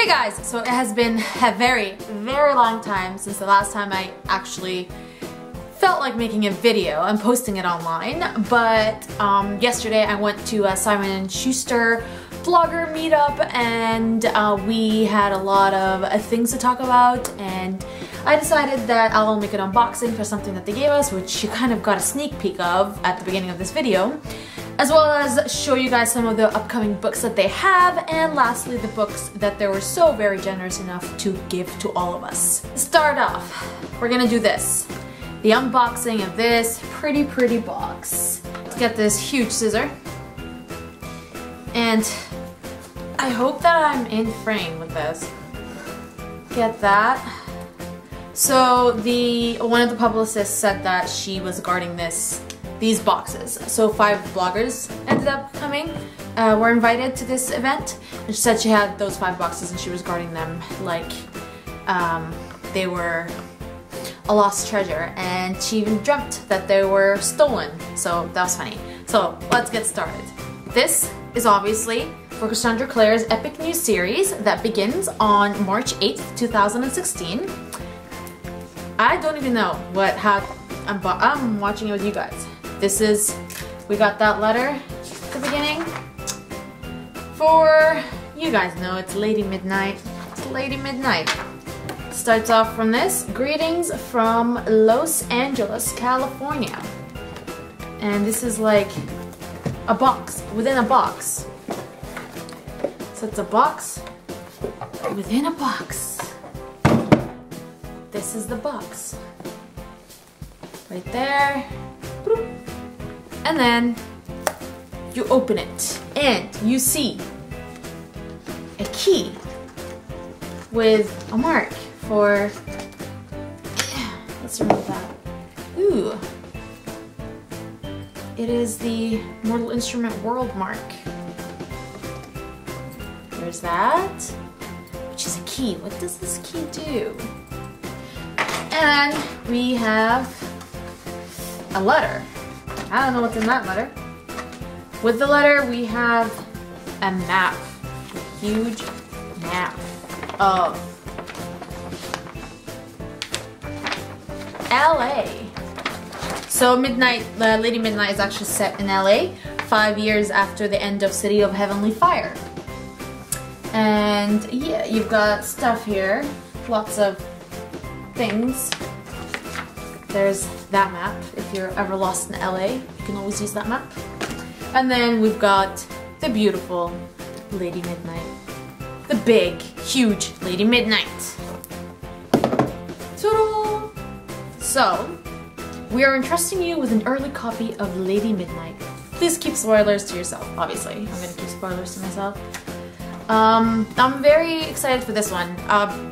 Hey guys, so it has been a very long time since the last time I actually felt like making a video and posting it online, but yesterday I went to a Simon & Schuster blogger meetup and we had a lot of things to talk about, and I decided that I'll make an unboxing for something that they gave us, which you kind of got a sneak peek of at the beginning of this video, as well as show you guys some of the upcoming books that they have, and lastly the books that they were so very generous enough to give to all of us. To start off, we're gonna do this. The unboxing of this pretty box. Let's get this huge scissor. And I hope that I'm in frame with this. Get that. So one of the publicists said that she was guarding these boxes. So 5 bloggers ended up coming, were invited to this event, and she said she had those 5 boxes and she was guarding them like they were a lost treasure, and she even dreamt that they were stolen, so that was funny. So let's get started. This is obviously for Cassandra Clare's epic new series that begins on March 8th, 2016. I don't even know I'm watching it with you guys. We got that letter at the beginning. For, you guys know, it's Lady Midnight. It's Lady Midnight. Starts off from this. Greetings from Los Angeles, California. And this is like a box within a box. So it's a box within a box. This is the box. Right there. And then you open it and you see a key with a mark for, let's remove that. Ooh. It is the Mortal Instrument World mark. There's that, which is a key. What does this key do? And we have a letter. I don't know what's in that letter. With the letter we have a map. A huge map of LA. So Lady Midnight is actually set in LA 5 years after the end of City of Heavenly Fire. And yeah, you've got stuff here. Lots of things. There's that map. If you're ever lost in LA, you can always use that map. And then we've got the beautiful Lady Midnight. The big, huge Lady Midnight. Ta-da! So, we are entrusting you with an early copy of Lady Midnight. Please keep spoilers to yourself, obviously. I'm gonna keep spoilers to myself. I'm very excited for this one.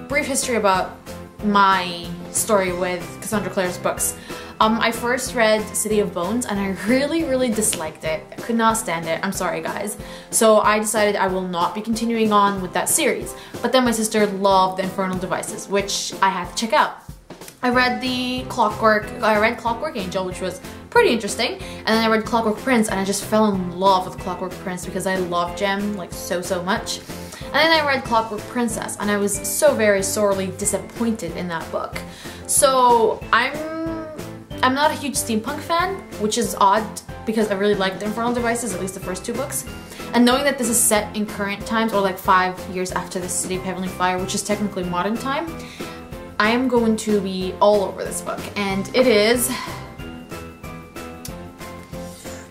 Brief history about my story with Cassandra Clare's books. I first read City of Bones and I really disliked it. I could not stand it. I'm sorry guys. So I decided I will not be continuing on with that series. But then my sister loved The Infernal Devices, which I had to check out. I read Clockwork Angel, which was pretty interesting, and then I read Clockwork Prince and I just fell in love with Clockwork Prince because I love Gem like so much. And then I read Clockwork Princess and I was so very sorely disappointed in that book. So I'm not a huge steampunk fan, which is odd because I really liked The Infernal Devices, at least the first 2 books. And knowing that this is set in current times, or like 5 years after the City of Heavenly Fire, which is technically modern time, I am going to be all over this book. And it is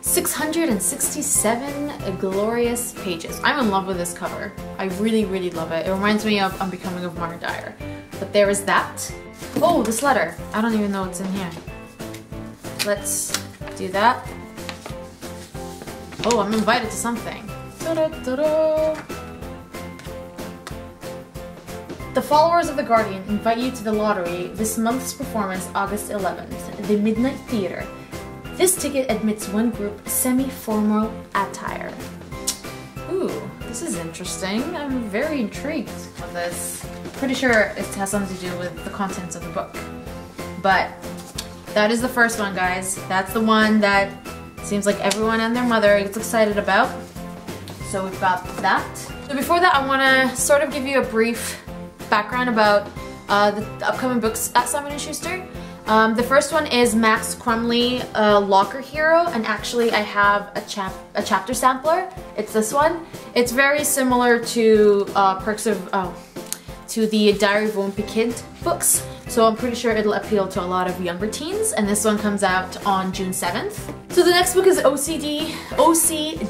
667 glorious pages. I'm in love with this cover. I really love it. It reminds me of Unbecoming of Mara Dyer. But there is that. Oh, this letter. I don't even know what's in here. Let's do that. Oh, I'm invited to something. Ta-da-ta-da. The followers of the Guardian invite you to the lottery this month's performance, August 11th, the Midnight Theater. This ticket admits one group semi-formal attire. Ooh, this is interesting. I'm very intrigued with this. Pretty sure it has something to do with the contents of the book. But that is the first one, guys. That's the one that seems like everyone and their mother is excited about. so we've got that. So before that, I want to sort of give you a brief background about the upcoming books at Simon & Schuster. The first one is Max Crumley, Locker Hero, and actually I have a chapter sampler. It's this one. It's very similar to to the Diary of a Wimpy Kid books, so I'm pretty sure it'll appeal to a lot of younger teens, and this one comes out on June 7th. So the next book is O.C.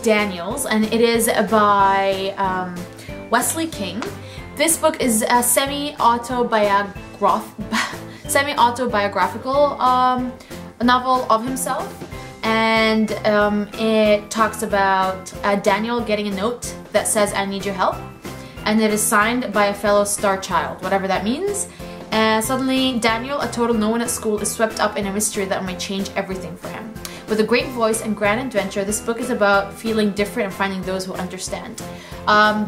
Daniels, and it is by Wesley King. This book is a semi-autobiographical novel of himself, and it talks about Daniel getting a note that says, "I need your help," and it is signed by a fellow star child, whatever that means. And suddenly, Daniel, a total no one at school, is swept up in a mystery that might change everything for him. With a great voice and grand adventure, this book is about feeling different and finding those who understand.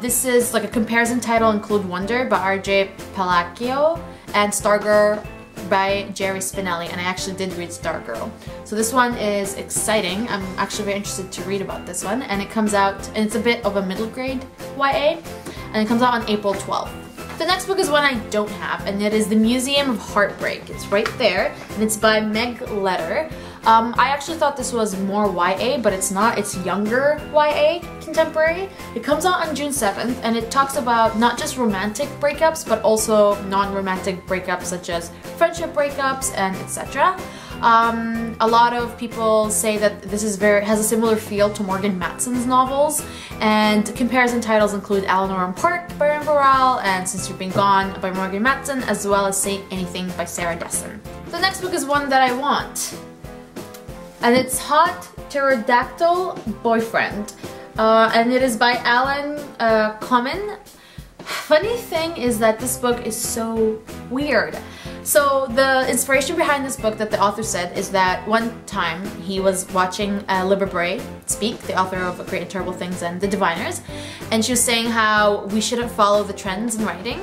This is like a comparison title, include Wonder by R.J. Palacchio and Stargirl by Jerry Spinelli, and I actually did read Stargirl. So this one is exciting. I'm actually very interested to read about this one, and it comes out, and it's a bit of a middle grade YA, and it comes out on April 12th. The next book is one I don't have, and it is The Museum of Heartbreak. It's right there, and it's by Meg Letter. I actually thought this was more YA, but it's not. It's younger YA, contemporary. It comes out on June 7th, and it talks about not just romantic breakups, but also non-romantic breakups such as friendship breakups and etc. A lot of people say that this is has a similar feel to Morgan Matson's novels, and comparison titles include Eleanor and Park by Rainbow Rowell and Since You've Been Gone by Morgan Matson, as well as Say Anything by Sarah Dessen. The next book is one that I want, and it's Hot Pterodactyl Boyfriend, and it is by Alan Common. Funny thing is that this book is so weird. So the inspiration behind this book that the author said is that one time he was watching Libba Bray speak, the author of Great and Terrible Things and The Diviners, and she was saying how we shouldn't follow the trends in writing.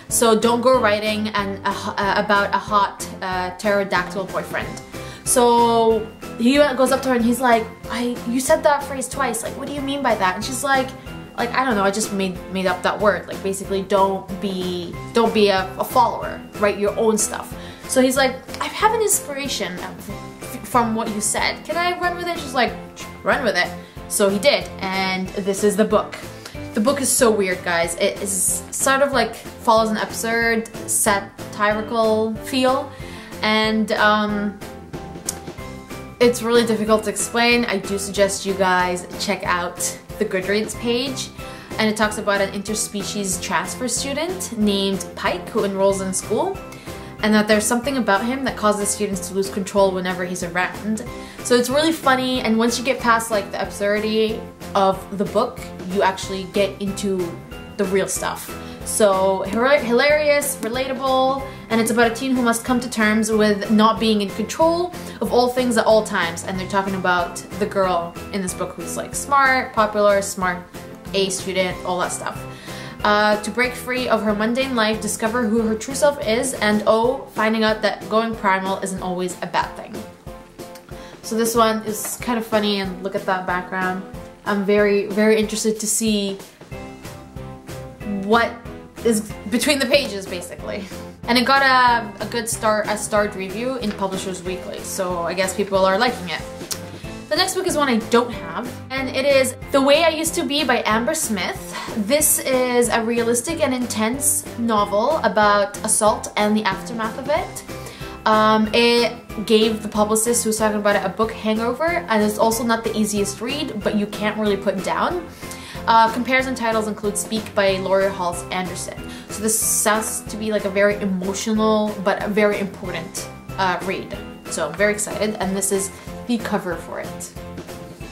So don't go writing about a hot pterodactyl boyfriend. So he goes up to her and he's like, you said that phrase twice, like what do you mean by that? And she's like, I don't know, I just made up that word. Like basically don't be a follower, write your own stuff. So he's like, I have an inspiration from what you said. Can I run with it? She's like, run with it. So he did, and this is the book. The book is so weird, guys. It is sort of like follows an absurd, satirical feel, and it's really difficult to explain. I do suggest you guys check out the Goodreads page, and it talks about an interspecies transfer student named Pike who enrolls in school, and that there's something about him that causes students to lose control whenever he's around. So it's really funny, and once you get past like the absurdity of the book, you actually get into the real stuff. So hilarious, relatable, and it's about a teen who must come to terms with not being in control of all things at all times. And they're talking about the girl in this book who's like smart, popular, smart, A student, all that stuff. To break free of her mundane life, discover who her true self is, and finding out that going primal isn't always a bad thing. So this one is kind of funny, and look at that background. I'm very, very interested to see what is between the pages, basically. And it got a good starred review in Publishers Weekly, so I guess people are liking it. The next book is one I don't have, and it is The Way I Used to Be by Amber Smith. This is a realistic and intense novel about assault and the aftermath of it. It gave the publicist who was talking about it a book hangover, and it's also not the easiest read, but you can't really put down. Comparison titles include Speak by Laura Halls Anderson. So this sounds to be like a very emotional but a very important read. So I'm very excited, and this is the cover for it.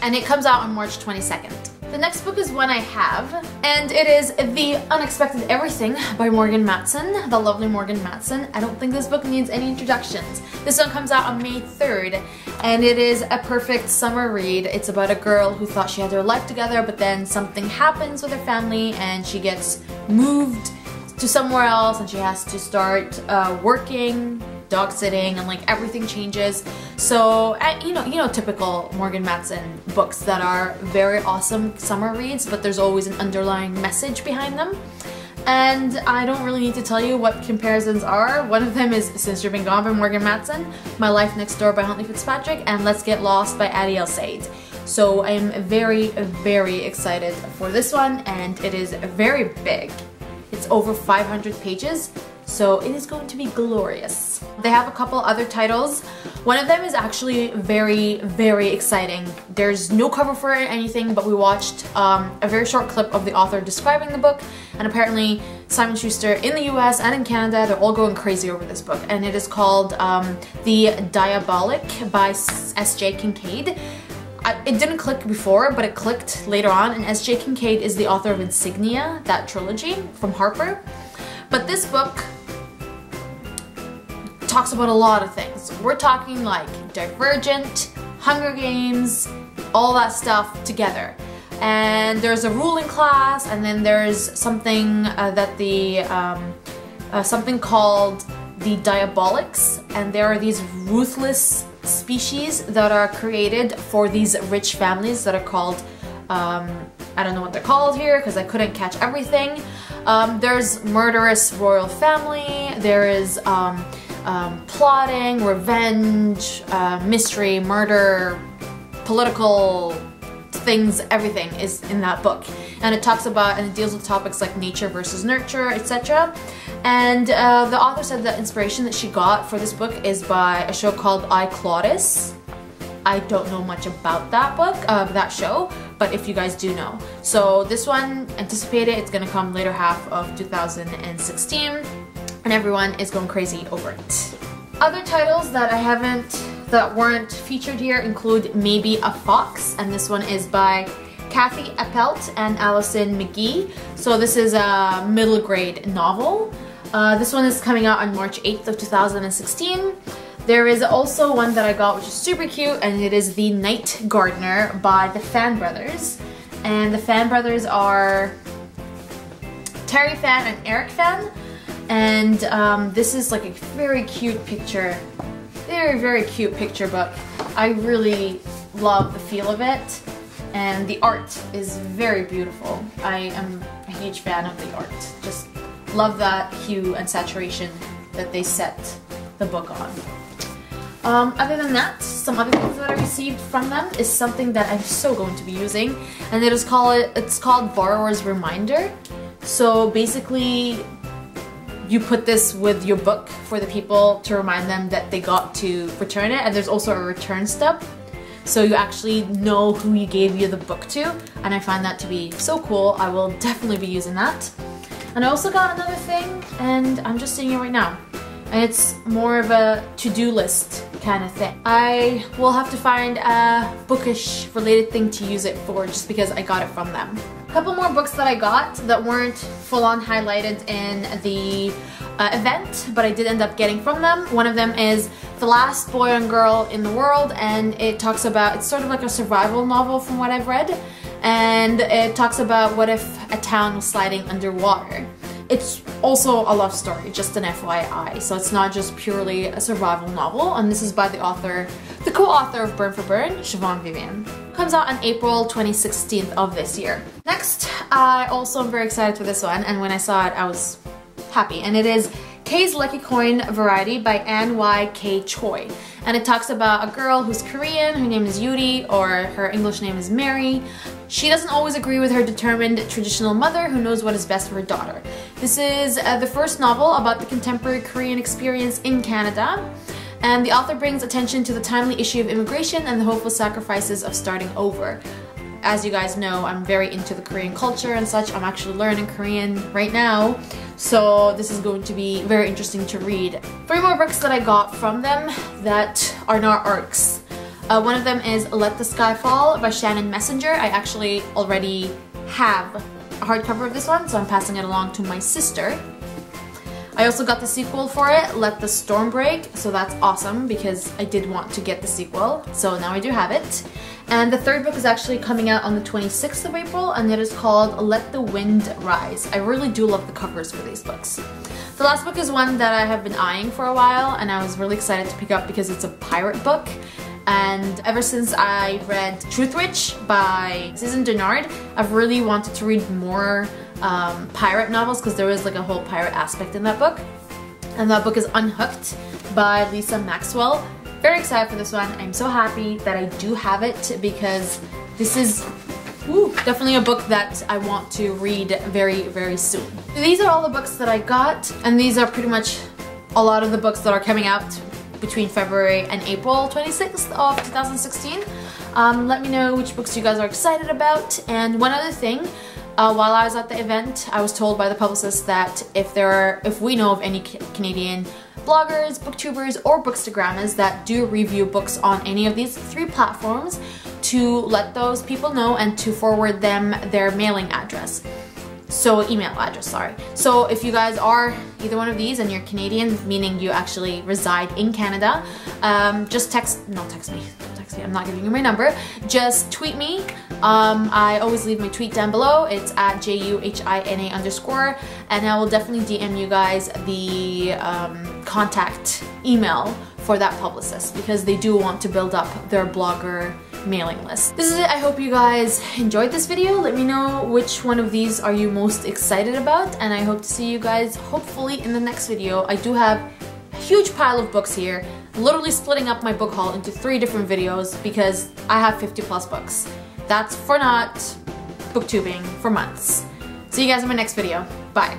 And it comes out on March 22nd. The next book is one I have, and it is The Unexpected Everything by Morgan Matson, the lovely Morgan Matson. I don't think this book needs any introductions. This one comes out on May 3rd, and it is a perfect summer read. It's about a girl who thought she had her life together, but then something happens with her family and she gets moved to somewhere else, and she has to start working dog sitting, and like everything changes. So you know typical Morgan Matson books that are very awesome summer reads, but there's always an underlying message behind them. And I don't really need to tell you what comparisons are. One of them is Since You've Been Gone by Morgan Matson, My Life Next Door by Huntley Fitzpatrick, and Let's Get Lost by Addie El Said. So I am very, very excited for this one, and it is very big. It's over 500 pages, so it is going to be glorious. They have a couple other titles. One of them is actually very, very exciting. There's no cover for it or anything, but we watched a very short clip of the author describing the book, and apparently Simon Schuster in the US and in Canada, they're all going crazy over this book, and it is called The Diabolic by Sj Kincaid. It didn't click before, but it clicked later on, and Sj Kincaid is the author of Insignia, that trilogy from Harper. But this book talks about a lot of things. We're talking like Divergent, Hunger Games, all that stuff together. And there's a ruling class, and then there's something that something called the Diabolics, and there are these ruthless species that are created for these rich families that are called, I don't know what they're called here because I couldn't catch everything. There's murderous royal family, there is plotting, revenge, mystery, murder, political things, everything is in that book. And it talks about, and it deals with topics like nature versus nurture, etc. And the author said the inspiration that she got for this book is by a show called I, Claudius. I don't know much about that book, that show, but if you guys do know. So this one, anticipate it, it's gonna come later half of 2016, and everyone is going crazy over it. Other titles that that weren't featured here include Maybe a Fox, and this one is by Kathy Appelt and Allison McGee. So this is a middle grade novel. This one is coming out on March 8th of 2016. There is also one that I got which is super cute, and it is The Night Gardener by the Fan Brothers. And the Fan Brothers are Terry Fan and Eric Fan. And this is like a very cute picture. Very, very cute picture book. I really love the feel of it. And the art is very beautiful. I am a huge fan of the art. Just love that hue and saturation that they set the book on. Other than that, some other things that I received from them is something that I'm so going to be using, and it's called Borrower's Reminder. So basically, you put this with your book for the people to remind them that they got to return it, and there's also a return stub. So you actually know who you gave the book to, and I find that to be so cool. I will definitely be using that. And I also got another thing, and I'm just seeing it right now. And it's more of a to-do list kind of thing. I will have to find a bookish related thing to use it for, just because I got it from them. A couple more books that I got that weren't full-on highlighted in the event, but I did end up getting from them. One of them is The Last Boy and Girl in the World, and it talks about, it's sort of like a survival novel from what I've read, and it talks about what if a town was sliding underwater. It's also a love story, just an FYI, so it's not just purely a survival novel, and this is by the author, the co-author of Burn for Burn, Siobhan Vivian. Comes out on April 2016 of this year. Next, I also am very excited for this one, and when I saw it, I was happy, and it is K's Lucky Coin Variety by Ann Y. K. Choi. And it talks about a girl who's Korean, her name is Yuri, or her English name is Mary. She doesn't always agree with her determined traditional mother who knows what is best for her daughter. This is the first novel about the contemporary Korean experience in Canada. And the author brings attention to the timely issue of immigration and the hopeful sacrifices of starting over. As you guys know, I'm very into the Korean culture and such. I'm actually learning Korean right now, so this is going to be very interesting to read. 3 more books that I got from them that are not ARCs. One of them is Let the Sky Fall by Shannon Messenger. I actually already have a hardcover of this one, so I'm passing it along to my sister. I also got the sequel for it, Let the Storm Break, so that's awesome because I did want to get the sequel, so now I do have it. And the third book is actually coming out on the 26th of April, and it is called Let the Wind Rise. I really do love the covers for these books. The last book is one that I have been eyeing for a while, and I was really excited to pick up because it's a pirate book. And ever since I read Truthwitch by Susan Dennard, I've really wanted to read more pirate novels because there is like a whole pirate aspect in that book. And that book is Unhooked by Lisa Maxwell. Very excited for this one. I'm so happy that I do have it because this is definitely a book that I want to read very, very soon. So these are all the books that I got, and these are pretty much a lot of the books that are coming out between February and April 26th of 2016. Let me know which books you guys are excited about. And one other thing, while I was at the event, I was told by the publicist that if we know of any Canadian bloggers, booktubers, or bookstagrammers that do review books on any of these 3 platforms, to let those people know and to forward them their mailing address. So email address, sorry. So if you guys are either one of these and you're Canadian, meaning you actually reside in Canada, just don't text me, I'm not giving you my number, just tweet me. I always leave my tweet down below. It's at JUHINA_, and I will definitely DM you guys the contact email for that publicist because they do want to build up their blogger mailing list. This is it. I hope you guys enjoyed this video. Let me know which one of these are you most excited about, and I hope to see you guys hopefully in the next video. I do have a huge pile of books here, literally splitting up my book haul into 3 different videos because I have 50+ books. That's for not booktubing for months. See you guys in my next video. Bye.